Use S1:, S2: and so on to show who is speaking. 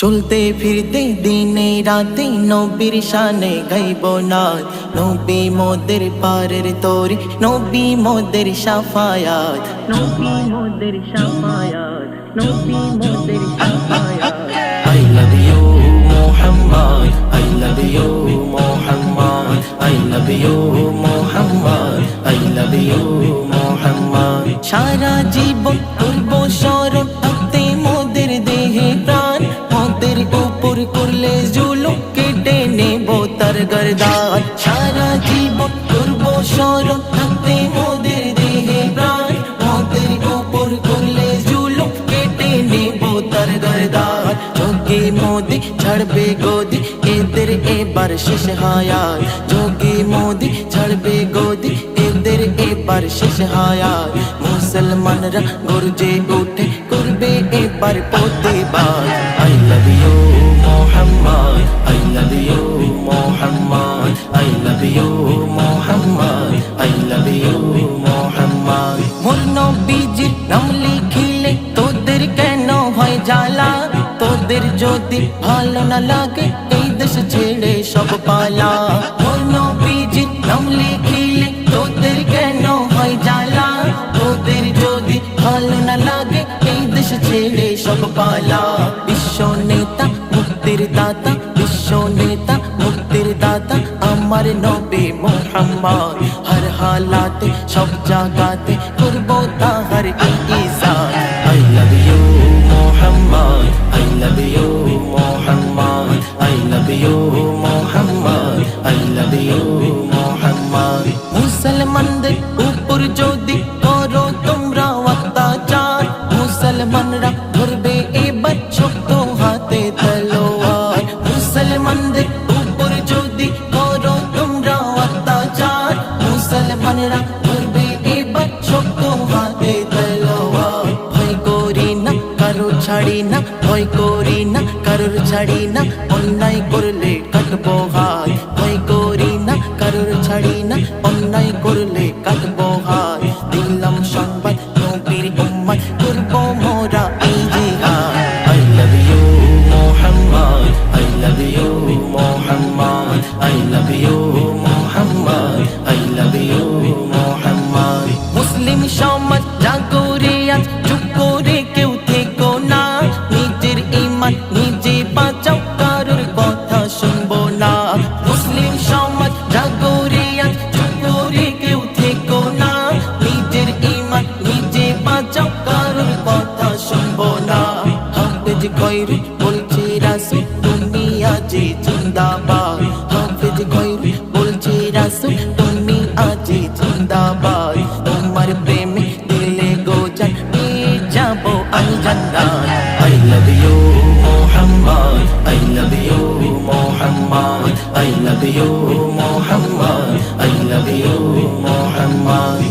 S1: চলতে ফিরতে দিনে রাতে নবীর শানে গাইব নাত। নবী মোদের পারের তরি, নবী মোদের শাফায়াত, নবী মোদের শাফায়াত, নবী মোদের Shafayat. I love you Muhammad, I love you Muhammad, I love you Muhammad, I love you Muhammad। সারা জীবন করব স্মরণ থাকতে মোদের দেহে প্রাণ, মোদের উপর করলে জুলুম কেটে নেব তার গর্দান। সারা জীবন করব স্মরণ থাকতে মোদের দেহে প্রাণ, মোদের উপর করলে জুলুম কেটে নেব তার গর্দান। যোগী মোদি ছাড়বে গদি এদের এবার শেষ হায়াত, যোগী মোদি ছাড়বে গদি এদের এবার শেষ হায়াত। মুসলমানরা গর্জে উঠে করবে এবার প্রতিবাদ। I love you Muhammad, I love you Muhammad, I love you Muhammad, I love you Muhammad। মোর নবীজির নাম লিখিলে তোদের কেন হয় জ্বালা, তোদের যদি ভালো না লাগে এই দেশ ছেড়ে সব পালা। মোর নবীজির নাম লিখিলে তোদের কেন হয় জ্বালা, তোদের যদি ভালো না লাগে এই দেশ ছেড়ে সব পালা। বিশ্ব নেতা মুক্তির দাতা, বিশ্ব নেতা মুক্তির দাতা আমার নবী মুহাম্মদ। হর হালাতে সব জায়গাতে করব তাহার ইজ্জত। I love you Muhammad, I love you Muhammad, I love you Muhammad, I love you Muhammad। মুসলমানদের উপর যদি করো তোমরা অত্যাচার, মুসলমানরা ধরবে এবার শক্ত হাতে তলোয়ার। মুসলমানদের উপর যদি করো তোমরা অত্যাচার, মুসলমানরা ধরবে এবার শক্ত হাতে তলোয়ার। ভয় করি না কারো ছাড়ি না, ভয় করি না কারোর ছাড়ি না, অন্যায় করলে কাটবো হাত। ভয় করি না কারোর ছাড়ি না, অন্যায় করলে কাটবো হাত। দিলাম সংবাদ নবীর উম্মত করবো মোরা এই জিহাদ। I love you Muhammad, I love you Muhammad, I love you Muhammad, I love you Muhammad। মুসলিম সমাজ জাগরে আজ চুপ করে কেউ থেকো না, নিজের ঈমান নিজে বাঁচাও কারোর কথা শুনবো না। মুসলিম সমাজ জাগরে আজ চুপ করে কেউ থেকো না, নিজের ঈমান নিজে বাঁচাও কারোর কথা শুনবো না। হাফেজ খয়রুল বলছে রাসূল তুমি আজি জিন্দাবাদ, হাফেজ খয়রুল বলছে রাসূল তুমি আজি জিন্দাবাদ। তোমার প্রেমে দিলে গোজান পেয়ে যাবো আমি জান্নাত। I love you Muhammad, I love you Muhammad, I love you Muhammad, I love you Muhammad।